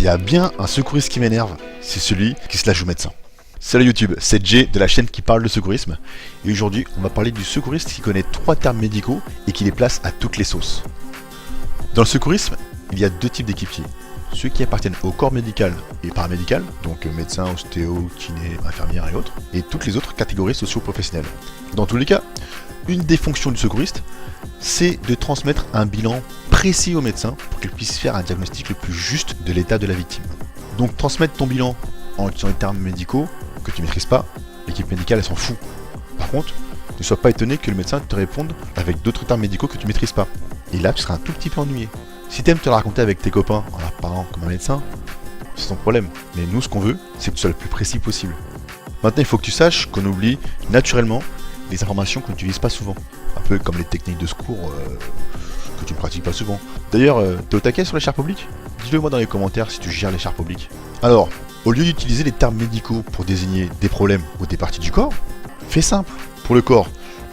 S'il y a bien un secouriste qui m'énerve, c'est celui qui se la joue médecin. Salut YouTube, c'est Jay de la chaîne qui parle de secourisme. Et aujourd'hui, on va parler du secouriste qui connaît 3 termes médicaux et qui les place à toutes les sauces. Dans le secourisme, il y a 2 types d'équipiers. Ceux qui appartiennent au corps médical et paramédical, donc médecins, ostéo, kiné, infirmières et autres, et toutes les autres catégories socio-professionnelles. Dans tous les cas, une des fonctions du secouriste, c'est de transmettre un bilan précis au médecin pour qu'il puisse faire un diagnostic le plus juste de l'état de la victime. Donc transmettre ton bilan en utilisant des termes médicaux que tu ne maîtrises pas, l'équipe médicale elle s'en fout. Par contre, ne sois pas étonné que le médecin te réponde avec d'autres termes médicaux que tu ne maîtrises pas. Et là, tu seras un tout petit peu ennuyé. Si tu aimes te la raconter avec tes copains en leur parlant comme un médecin, c'est ton problème. Mais nous, ce qu'on veut, c'est que tu sois le plus précis possible. Maintenant, il faut que tu saches qu'on oublie naturellement les informations qu'on n'utilise pas souvent. Un peu comme les techniques de secours que tu ne pratiques pas souvent. D'ailleurs, t'es au taquet sur les chars publics ? Dis-le moi dans les commentaires si tu gères les chars publics. Alors, au lieu d'utiliser les termes médicaux pour désigner des problèmes ou des parties du corps, fais simple. Pour le corps,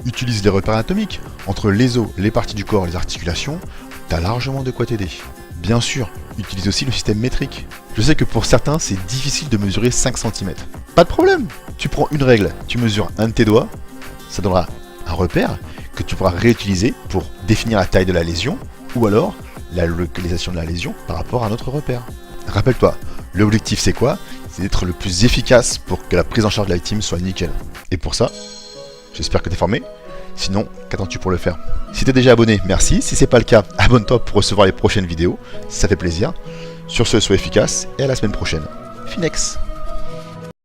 utilise les repères anatomiques. Entre les os, les parties du corps et les articulations, t'as largement de quoi t'aider. Bien sûr, utilise aussi le système métrique. Je sais que pour certains, c'est difficile de mesurer 5 cm. Pas de problème. Tu prends une règle, tu mesures un de tes doigts, ça donnera un repère que tu pourras réutiliser pour définir la taille de la lésion ou alors la localisation de la lésion par rapport à un autre repère. Rappelle-toi, l'objectif c'est quoi? C'est d'être le plus efficace pour que la prise en charge de la victime soit nickel. Et pour ça, j'espère que tu es formé. Sinon, qu'attends-tu pour le faire? Si tu es déjà abonné, merci. Si c'est pas le cas, abonne-toi pour recevoir les prochaines vidéos. Ça fait plaisir. Sur ce, sois efficace et à la semaine prochaine. Finex.